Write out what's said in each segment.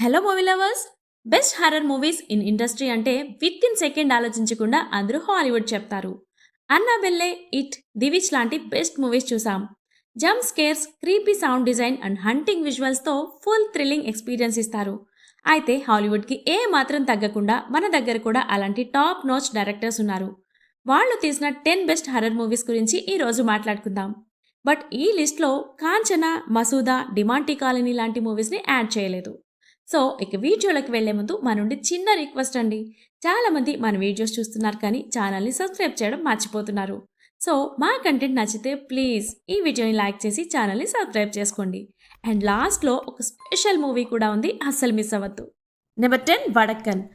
Hello movie lovers. Best horror movies in industry అంటే within second ఆలోచించకుండా అందరూ Hollywood చెప్తారు. అన్నాబెల్లే, ఇట్, ది విచ్ లాంటి best movies చూసాం. Jump scares, creepy sound design and haunting విజువల్స్తో full thrilling experience ఇస్తారు. అయితే హాలీవుడ్కి ఏ మాత్రం తగ్గకుండా మన దగ్గర కూడా అలాంటి టాప్ నోచ్ డైరెక్టర్స్ ఉన్నారు. వాళ్ళు తీసిన 10 బెస్ట్ హారర్ మూవీస్ గురించి ఈరోజు మాట్లాడుకుందాం. బట్ ఈ లిస్ట్లో కాంచన, మసూదా, డిమాంటీ కాలనీ లాంటి మూవీస్ని యాడ్ చేయలేదు. సో ఇక వీడియోలోకి వెళ్లే ముందు మా నుండి చిన్న రిక్వెస్ట్ అండి. చాలామంది మన వీడియోస్ చూస్తున్నారు కానీ ఛానల్ని సబ్స్క్రైబ్ చేయడం మర్చిపోతున్నారు. సో మా కంటెంట్ నచ్చితే ప్లీజ్ ఈ వీడియోని లైక్ చేసి ఛానల్ని సబ్స్క్రైబ్ చేసుకోండి. అండ్ లాస్ట్లో ఒక స్పెషల్ మూవీ కూడా ఉంది, అస్సలు మిస్ అవ్వద్దు. నెంబర్ 10 వడక్కన్.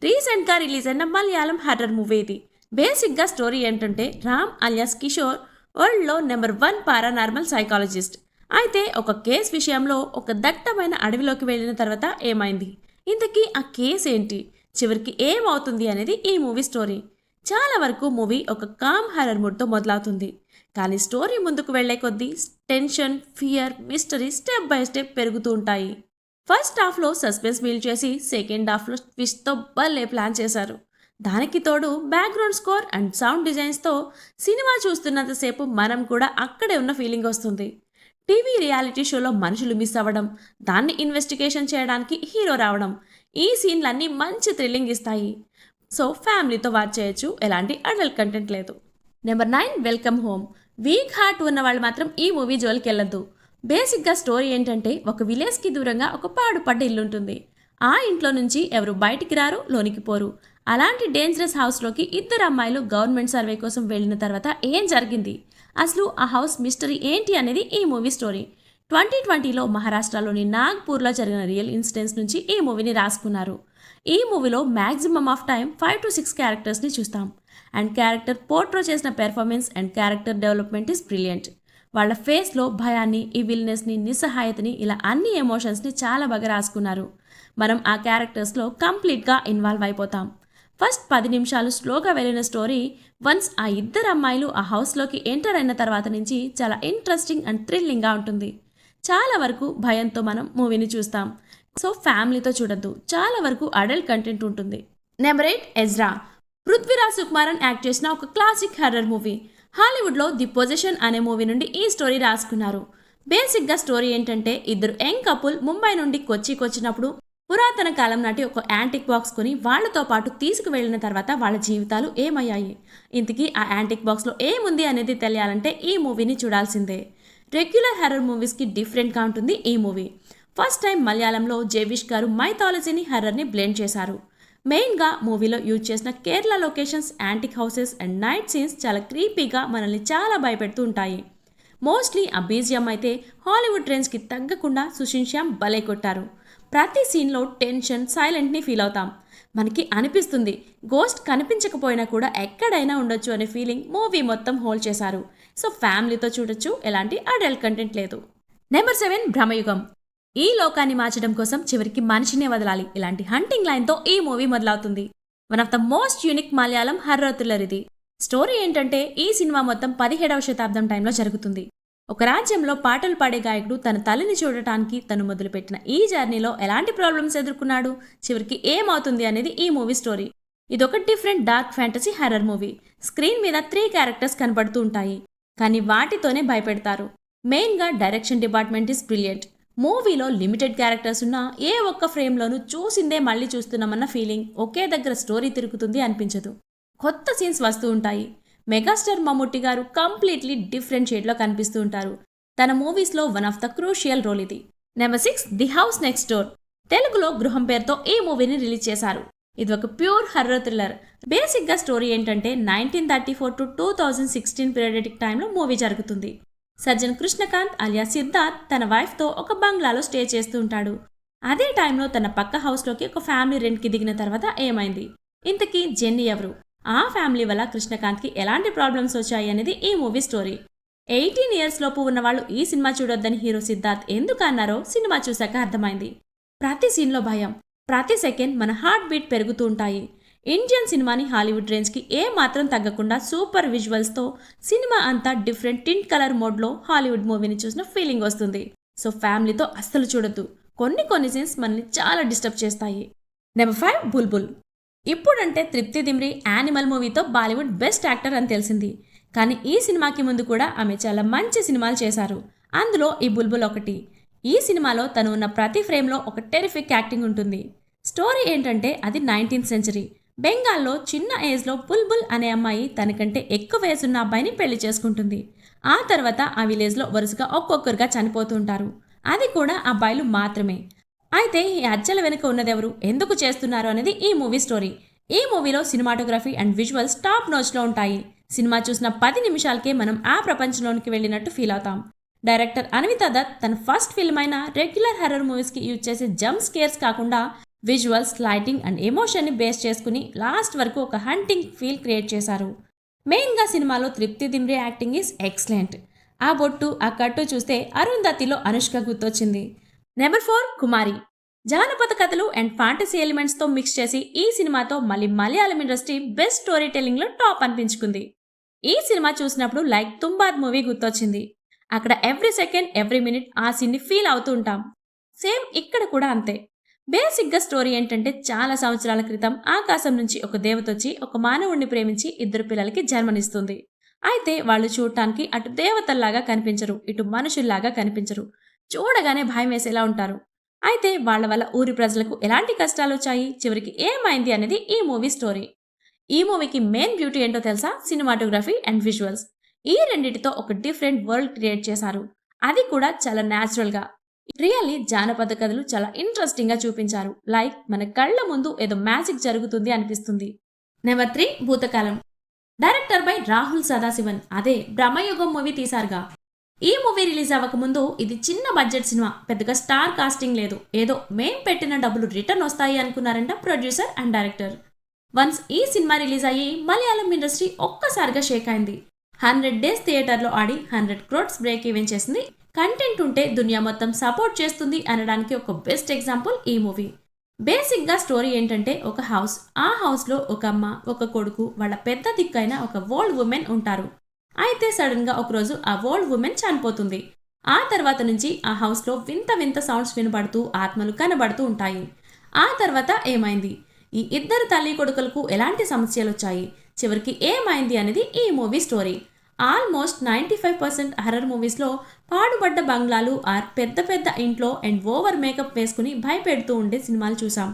రీసెంట్గా రిలీజ్ అయిన మలయాళం హర్రర్ మూవీ ఇది. బేసిక్గా స్టోరీ ఏంటంటే రామ్ అలియాస్ కిషోర్ వరల్డ్లో నెంబర్ 1 పారానార్మల్ సైకాలజిస్ట్. అయితే ఒక కేసు విషయంలో ఒక దట్టమైన అడవిలోకి వెళ్ళిన తర్వాత ఏమైంది, ఇంతకీ ఆ కేసు ఏంటి, చివరికి ఏమవుతుంది అనేది ఈ మూవీ స్టోరీ. చాలా వరకు మూవీ ఒక కామ్ హర్రర్ మూడ్తో మొదలవుతుంది. కానీ స్టోరీ ముందుకు వెళ్లే కొద్దీ tension, fear, mystery step by step పెరుగుతూ ఉంటాయి. ఫస్ట్ హాఫ్లో సస్పెన్స్ బిల్డ్ చేసి సెకండ్ హాఫ్లో ట్విస్ట్తో భలే ప్లాన్ చేశారు. దానికి తోడు బ్యాక్గ్రౌండ్ స్కోర్ అండ్ సౌండ్ డిజైన్స్తో సినిమా చూస్తున్నంతసేపు మనం కూడా అక్కడే ఉన్న ఫీలింగ్ వస్తుంది. టీవీ రియాలిటీ షోలో మనుషులు మిస్ అవ్వడం, దాన్ని ఇన్వెస్టిగేషన్ చేయడానికి హీరో రావడం, ఈ సీన్లన్నీ మంచి థ్రిల్లింగ్ ఇస్తాయి. సో ఫ్యామిలీతో వాచ్ చేయొచ్చు, ఎలాంటి అడల్ట్ కంటెంట్ లేదు. Number 9 welcome home. Weak heart ఉన్న వాళ్ళు మాత్రం ఈ మూవీ జోలికి వెళ్ళొద్దు. బేసిక్గా స్టోరీ ఏంటంటే ఒక విలేజ్కి దూరంగా ఒక పాడుపడ్డ ఇల్లు ఉంటుంది. ఆ ఇంట్లో నుంచి ఎవరు బయటికి రారు, లోనికి పోరు. అలాంటి డేంజరస్ హౌస్లోకి ఇద్దరు అమ్మాయిలు గవర్నమెంట్ సర్వే కోసం వెళ్ళిన తర్వాత ఏం జరిగింది, అసలు ఆ హౌస్ మిస్టరీ ఏంటి అనేది ఈ మూవీ స్టోరీ. 2020లో మహారాష్ట్రలోని నాగ్పూర్లో జరిగిన రియల్ ఇన్సిడెంట్స్ నుంచి ఈ మూవీని రాసుకున్నారు. ఈ మూవీలో మ్యాక్సిమమ్ ఆఫ్ టైం 5 to 6 క్యారెక్టర్స్ని చూస్తాం. అండ్ క్యారెక్టర్ పోర్ట్రో చేసిన performance and character development is brilliant. వాళ్ళ ఫేస్లో భయాన్ని, ఈ విల్నెస్ని, నిస్సహాయతని, ఇలా అన్ని ఎమోషన్స్ని చాలా బాగా రాసుకున్నారు. మనం ఆ క్యారెక్టర్స్లో కంప్లీట్గా ఇన్వాల్వ్ అయిపోతాం. ఫస్ట్ 10 నిమిషాలు స్లోగా వెళ్ళిన స్టోరీ వన్స్ ఆ ఇద్దరు అమ్మాయిలు ఆ హౌస్లోకి ఎంటర్ అయిన తర్వాత నుంచి చాలా ఇంట్రెస్టింగ్ అండ్ థ్రిల్లింగ్గా ఉంటుంది. చాలా వరకు భయంతో మనం మూవీని చూస్తాం. సో ఫ్యామిలీతో చూడొద్దు, చాలా వరకు అడల్ట్ కంటెంట్ ఉంటుంది. Number 8 Ezra. Prithviraj Sukumaran act చేసిన ఒక క్లాసిక్ హర్రర్ మూవీ. హాలీవుడ్లో ది పొజిషన్ అనే మూవీ నుండి ఈ స్టోరీ రాసుకున్నారు. బేసిక్గా స్టోరీ ఏంటంటే ఇద్దరు యంగ్ కపుల్ ముంబై నుండి కొచ్చికి వచ్చినప్పుడు పురాతన కాలం నాటి ఒక యాంటిక్ బాక్స్ కొని వాళ్లతో పాటు తీసుకువెళ్ళిన తర్వాత వాళ్ళ జీవితాలు ఏమయ్యాయి, ఇంతకీ ఆ యాంటిక్ బాక్స్లో ఏముంది అనేది తెలియాలంటే ఈ మూవీని చూడాల్సిందే. రెగ్యులర్ హర్రర్ మూవీస్కి డిఫరెంట్గా ఉంటుంది ఈ మూవీ. ఫస్ట్ టైం మలయాళంలో జేవిష్ గారు మైథాలజీని హర్రర్ని బ్లెండ్ చేశారు. మెయిన్గా మూవీలో యూజ్ చేసిన Kerala locations, antique houses and night scenes చాలా క్రీపీగా మనల్ని చాలా భయపెడుతూ ఉంటాయి. మోస్ట్లీ ఆ బీజిఎం అయితే హాలీవుడ్ ట్రెండ్స్కి తగ్గకుండా సుషిన్ శ్యామ్ భలే కొట్టారు. ప్రతి సీన్లో టెన్షన్, సైలెంట్ని ఫీల్ అవుతాం. మనకి అనిపిస్తుంది గోస్ట్ కనిపించకపోయినా కూడా ఎక్కడైనా ఉండొచ్చు అనే ఫీలింగ్ మూవీ మొత్తం హోల్డ్ చేశారు. సో ఫ్యామిలీతో చూడొచ్చు, ఎలాంటి అడల్ట్ కంటెంట్ లేదు. నెంబర్ 7 భ్రమయుగం. ఈ లోకాన్ని మార్చడం కోసం చివరికి మనిషినే వదలాలి, ఇలాంటి హంటింగ్ లైన్తో ఈ మూవీ మొదలవుతుంది. One of the most unique Malayalam horror thriller ఇది. స్టోరీ ఏంటంటే ఈ సినిమా మొత్తం 17వ శతాబ్దం టైంలో జరుగుతుంది. ఒక రాజ్యంలో పాటలు పాడే గాయకుడు తన తల్లిని చూడటానికి తను మొదలుపెట్టిన ఈ జర్నీలో ఎలాంటి ప్రాబ్లమ్స్ ఎదుర్కొన్నాడు, చివరికి ఏమవుతుంది అనేది ఈ మూవీ స్టోరీ. ఇదొక different dark fantasy horror movie. Screen మీద 3 క్యారెక్టర్స్ కనపడుతూ ఉంటాయి, కానీ వాటితోనే భయపెడతారు. మెయిన్గా డైరెక్షన్ డిపార్ట్మెంట్ ఈస్ బ్రిలియంట్. మూవీలో లిమిటెడ్ క్యారెక్టర్స్ ఉన్నా ఏ ఒక్క ఫ్రేమ్లోనూ చూసిందే మళ్ళీ చూస్తున్నామన్న ఫీలింగ్, ఒకే దగ్గర స్టోరీ తిరుగుతుంది అనిపించదు. కొత్త సీన్స్ వస్తూ ఉంటాయి. మెగాస్టార్ మమ్ముట్టి గారు కంప్లీట్లీ డిఫరెంట్ షేడ్లో కనిపిస్తూ ఉంటారు. తన మూవీస్లో one of the crucial role ఇది. Number 6 the house next door. తెలుగులో గృహం పేరుతో ఈ మూవీని రిలీజ్ చేశారు. ఇది ఒక ప్యూర్ హర్రర్ థ్రిల్లర్. బేసిక్గా స్టోరీ ఏంటంటే 1934 to 2016 పీరియడిక్ టైంలో మూవీ జరుగుతుంది. సజ్జన్ కృష్ణకాంత్ అలియా సిద్ధార్థ్ తన వైఫ్తో ఒక బంగ్లాలో స్టే చేస్తూ ఉంటాడు. అదే టైంలో తన పక్క హౌస్లోకి ఒక ఫ్యామిలీ రెంట్కి దిగిన తర్వాత ఏమైంది, ఇంతకీ జెన్నీ ఎవరు, ఆ ఫ్యామిలీ వల్ల కృష్ణకాంత్కి ఎలాంటి ప్రాబ్లమ్స్ వచ్చాయి అనేది ఈ మూవీ స్టోరీ. 18 years లోపు ఉన్నవాళ్ళు ఈ సినిమా చూడొద్దని హీరో సిద్ధార్థ్ ఎందుకు అన్నారో సినిమా చూశాక అర్థమైంది. ప్రతి సీన్లో భయం, ప్రతి సెకండ్ మన హార్ట్ బీట్ పెరుగుతూ ఉంటాయి. ఇండియన్ సినిమాని హాలీవుడ్ రేంజ్కి ఏ మాత్రం తగ్గకుండా సూపర్ విజువల్స్తో సినిమా అంతా డిఫరెంట్ టింట్ కలర్ మోడ్లో హాలీవుడ్ మూవీని చూసిన ఫీలింగ్ వస్తుంది. సో ఫ్యామిలీతో అస్సలు చూడొద్దు. కొన్ని సీన్స్ మనల్ని చాలా డిస్టర్బ్ చేస్తాయి. నెంబర్ 5 బుల్బుల్. ఇప్పుడంటే తృప్తి దిమ్రి యానిమల్ మూవీతో బాలీవుడ్ బెస్ట్ యాక్టర్ అని తెలిసింది. కానీ ఈ సినిమాకి ముందు కూడా ఆమె చాలా మంచి సినిమాలు చేశారు. అందులో ఈ బుల్బుల్ ఒకటి. ఈ సినిమాలో తను ఉన్న ప్రతి ఫ్రేమ్లో ఒక టెరిఫిక్ యాక్టింగ్ ఉంటుంది. స్టోరీ ఏంటంటే అది 19th సెంచరీ. బెంగాల్లో చిన్న ఏజ్లో బుల్బుల్ అనే అమ్మాయి తనకంటే ఎక్కువ వయసున్న అబ్బాయిని పెళ్లి చేసుకుంటుంది. ఆ తర్వాత ఆ విలేజ్లో వరుసగా ఒక్కొక్కరుగా చనిపోతుంటారు. అది కూడా అబ్బాయిలు మాత్రమే. అయితే ఈ హత్యల వెనుక ఉన్నదెవరు, ఎందుకు చేస్తున్నారు అనేది ఈ మూవీ స్టోరీ. ఈ మూవీలో సినిమాటోగ్రఫీ అండ్ విజువల్స్ టాప్ నోచ్లో ఉంటాయి. సినిమా చూసిన 10 నిమిషాలకే మనం ఆ ప్రపంచంలోనికి వెళ్ళినట్టు ఫీల్ అవుతాం. డైరెక్టర్ అన్వితా దత్ తన ఫస్ట్ ఫిల్మ్ అయిన రెగ్యులర్ హర్రర్ మూవీస్కి యూజ్ చేసే జంప్ స్కేర్స్ కాకుండా విజువల్స్, లైటింగ్ అండ్ ఎమోషన్ని బేస్ చేసుకుని లాస్ట్ వరకు ఒక హంటింగ్ ఫీల్ క్రియేట్ చేశారు. మెయిన్గా సినిమాలో తృప్తి దిమ్రే యాక్టింగ్ ఈజ్ ఎక్సలెంట్. ఆ బొట్టు, ఆ కట్టు చూస్తే అరుంధతిలో అనుష్క గుర్తొచ్చింది. నెంబర్ 4 కుమారి. జానపద కథలు అండ్ ఫ్యాంటసీ ఎలిమెంట్స్తో మిక్స్ చేసి ఈ సినిమాతో మళ్ళీ మలయాళం ఇండస్ట్రీ బెస్ట్ స్టోరీ టెల్లింగ్లో టాప్ అనిపించుకుంది. ఈ సినిమా చూసినప్పుడు లైక్ తుంబాద్ మూవీ గుర్తొచ్చింది. అక్కడ ఎవ్రీ సెకండ్ ఎవ్రీ మినిట్ ఆ సీన్ని ఫీల్ అవుతూ ఉంటాం. సేమ్ ఇక్కడ కూడా అంతే. బేసిక్గా స్టోరీ ఏంటంటే చాలా సంవత్సరాల క్రితం ఆకాశం నుంచి ఒక దేవత వచ్చి ఒక మానవుణ్ణి ప్రేమించి 2 పిల్లలకి జన్మనిస్తుంది. అయితే వాళ్ళు చూడటానికి అటు దేవతల్లాగా కనిపించరు, ఇటు మనుషుల్లాగా కనిపించరు. చూడగానే భయం వేసేలా ఉంటారు. అయితే వాళ్ళ వల్ల ఊరి ప్రజలకు ఎలాంటి కష్టాలు వచ్చాయి, చివరికి ఏమైంది అనేది ఈ మూవీ స్టోరీ. ఈ మూవీకి మెయిన్ బ్యూటీ ఏంటో తెలుసా? Cinematography and visuals. ఈ రెండిటితో ఒక డిఫరెంట్ వరల్డ్ క్రియేట్ చేశారు. అది కూడా చాలా న్యాచురల్గా. రియల్లీ జానపద కథలు చాలా ఇంట్రెస్టింగ్గా చూపించారు. లైక్ మన కళ్ళ ముందు ఏదో మ్యాజిక్ జరుగుతుంది అనిపిస్తుంది. Number 3 Bhoothakaalam. Director by Rahul Sadasivan. అదే బ్రహ్మయుగం మూవీ తీశారుగా. ఈ మూవీ రిలీజ్ అవ్వకముందు ఇది చిన్న బడ్జెట్ సినిమా, పెద్దగా స్టార్ కాస్టింగ్ లేదు. ఏదో మేం పెట్టిన డబ్బులు రిటర్న్ వస్తాయి అనుకున్నారంట ప్రొడ్యూసర్ అండ్ డైరెక్టర్. వన్స్ ఈ సినిమా రిలీజ్ అయ్యి మలయాళం ఇండస్ట్రీ ఒక్కసారిగా షేక్ అయింది. 100 days థియేటర్లో ఆడి 100 crores బ్రేక్ ఈవెన్ చేసింది. కంటెంట్ ఉంటే దునియా మొత్తం సపోర్ట్ చేస్తుంది అనడానికి ఒక బెస్ట్ ఎగ్జాంపుల్ ఈ మూవీ. బేసిక్గా స్టోరీ ఏంటంటే ఒక హౌస్. ఆ హౌస్లో ఒక అమ్మ, ఒక కొడుకు, వాళ్ళ పెద్ద దిక్కైన ఒక ఓల్డ్ ఉమెన్ ఉంటారు. అయితే సడన్గా ఒకరోజు ఆ ఓల్డ్ ఉమెన్ చనిపోతుంది. ఆ తర్వాత నుంచి ఆ హౌస్లో వింత వింత సౌండ్స్ వినబడుతూ ఆత్మలు కనబడుతూ ఉంటాయి. ఆ తర్వాత ఏమైంది, ఈ 2 తల్లి కొడుకులకు ఎలాంటి సమస్యలు వచ్చాయి, చివరికి ఏమైంది అనేది ఈ మూవీ స్టోరీ. ఆల్మోస్ట్ 95% హర్రర్ మూవీస్లో పాడుబడ్డ బంగ్లాలు ఆర్ పెద్ద పెద్ద ఇంట్లో అండ్ ఓవర్ మేకప్ వేసుకుని భయపెడుతూ ఉండే సినిమాలు చూసాం.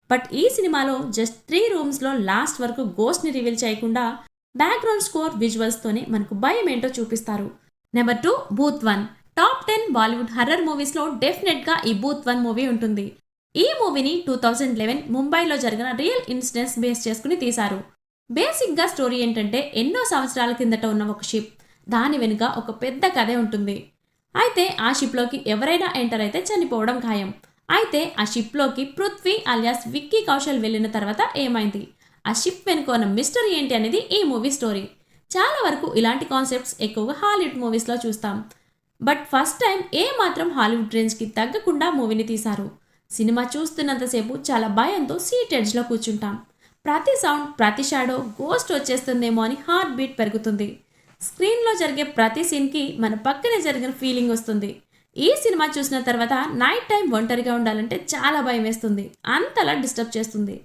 బట్ ఈ సినిమాలో జస్ట్ 3 రూమ్స్లో లాస్ట్ వరకు గోస్ట్ని రివీల్ చేయకుండా బ్యాక్గ్రౌండ్ స్కోర్, విజువల్స్తోనే మనకు భయం ఏంటో చూపిస్తారు. నెంబర్ 2 భూత్ 1. టాప్ 10 బాలీవుడ్ హర్రర్ మూవీస్లో డెఫినెట్గా ఈ భూత్ 1 మూవీ ఉంటుంది. ఈ మూవీని 2011 ముంబైలో జరిగిన రియల్ ఇన్సిడెంట్స్ బేస్ చేసుకుని తీశారు. బేసిక్గా స్టోరీ ఏంటంటే ఎన్నో సంవత్సరాల కిందట ఉన్న ఒక షిప్, దాని వెనుక ఒక పెద్ద కథే ఉంటుంది. అయితే ఆ షిప్లోకి ఎవరైనా ఎంటర్ అయితే చనిపోవడం ఖాయం. అయితే ఆ షిప్లోకి పృథ్వీ అలియాస్ విక్కీ కౌశల్ వెళ్ళిన తర్వాత ఏమైంది, ఆ షిప్ వెనుక ఉన్న మిస్టరీ ఏంటి అనేది ఈ మూవీ స్టోరీ. చాలా వరకు ఇలాంటి కాన్సెప్ట్స్ ఎక్కువగా హాలీవుడ్ మూవీస్లో చూస్తాం. బట్ ఫస్ట్ టైం మాత్రం హాలీవుడ్ రేంజ్కి తగ్గకుండా మూవీని తీశారు. సినిమా చూస్తున్నంతసేపు చాలా భయంతో సీట్ ఎడ్జ్లో కూర్చుంటాం. ప్రతి సౌండ్, ప్రతి షాడో గోస్ట్ వచ్చేస్తుందేమో అని హార్ట్ బీట్ పెరుగుతుంది. స్క్రీన్లో జరిగే ప్రతి సీన్కి మన పక్కనే జరిగిన ఫీలింగ్ వస్తుంది. ఈ సినిమా చూసిన తర్వాత నైట్ టైం ఒంటరిగా ఉండాలంటే చాలా భయం వేస్తుంది, అంతలా డిస్టర్బ్ చేస్తుంది.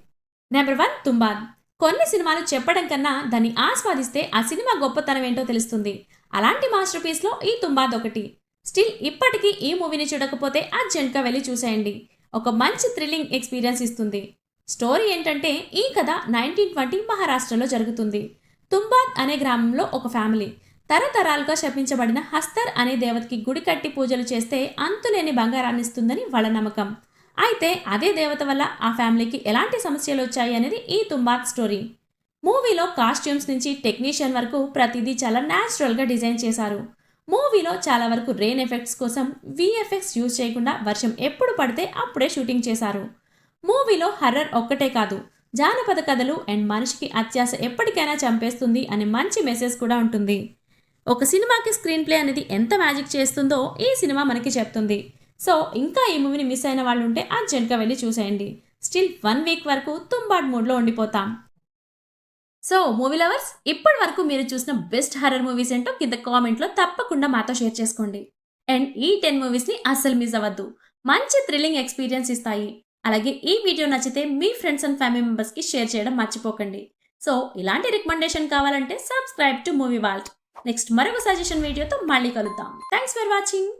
నెంబర్ 1 తుంబాద్. కొన్ని సినిమాలు చెప్పడం కన్నా దాన్ని ఆస్వాదిస్తే ఆ సినిమా గొప్పతనం ఏంటో తెలుస్తుంది. అలాంటి మాస్టర్ పీస్లో ఈ తుంబాద్ ఒకటి. స్టిల్ ఇప్పటికీ ఈ మూవీని చూడకపోతే అర్జెంట్గా వెళ్ళి చూసేయండి. ఒక మంచి థ్రిల్లింగ్ ఎక్స్పీరియన్స్ ఇస్తుంది. స్టోరీ ఏంటంటే ఈ కథ 1920 మహారాష్ట్రలో జరుగుతుంది. తుంబాద్ అనే గ్రామంలో ఒక ఫ్యామిలీ తరతరాలుగా శపించబడిన హస్తర్ అనే దేవతకి గుడి కట్టి పూజలు చేస్తే అంతులేని బంగారాన్ని ఇస్తుందని వాళ్ళ నమ్మకం. అయితే అదే దేవత వల్ల ఆ ఫ్యామిలీకి ఎలాంటి సమస్యలు వచ్చాయి అనేది ఈ తుంబాద్ స్టోరీ. మూవీలో కాస్ట్యూమ్స్ నుంచి టెక్నీషియన్ వరకు ప్రతిదీ చాలా న్యాచురల్గా డిజైన్ చేశారు. మూవీలో చాలా వరకు రెయిన్ ఎఫెక్ట్స్ కోసం విఎఫ్ఎక్స్ యూజ్ చేయకుండా వర్షం ఎప్పుడు పడితే అప్పుడే షూటింగ్ చేశారు. మూవీలో హర్రర్ ఒక్కటే కాదు, జానపద కథలు అండ్ మనిషికి అత్యాశ ఎప్పటికైనా చంపేస్తుంది అనే మంచి మెసేజ్ కూడా ఉంటుంది. ఒక సినిమాకి స్క్రీన్ ప్లే అనేది ఎంత మ్యాజిక్ చేస్తుందో ఈ సినిమా మనకి చెప్తుంది. సో ఇంకా ఈ మూవీని మిస్ అయిన వాళ్ళు ఉంటే అర్జెంట్గా వెళ్ళి చూసేయండి. స్టిల్ 1 వీక్ వరకు తుంబాడ్ మూడ్లో ఉండిపోతాం. సో మూవీ లవర్స్, ఇప్పటి వరకు మీరు చూసిన బెస్ట్ హర్రర్ మూవీస్ ఏంటో కింద కామెంట్లో తప్పకుండా మాతో షేర్ చేసుకోండి. అండ్ ఈ 10 మూవీస్ని అస్సలు మిస్ అవ్వద్దు. మంచి థ్రిల్లింగ్ ఎక్స్పీరియన్స్ ఇస్తాయి. అలాగే ఈ వీడియో నచ్చితే మీ ఫ్రెండ్స్ అండ్ ఫ్యామిలీ మెంబర్స్కి షేర్ చేయడం మర్చిపోకండి. సో ఇలాంటి రికమెండేషన్ కావాలంటే subscribe to movie vault. Next మరొక సజెషన్ వీడియోతో మళ్ళీ కలుద్దాం. Thanks for watching.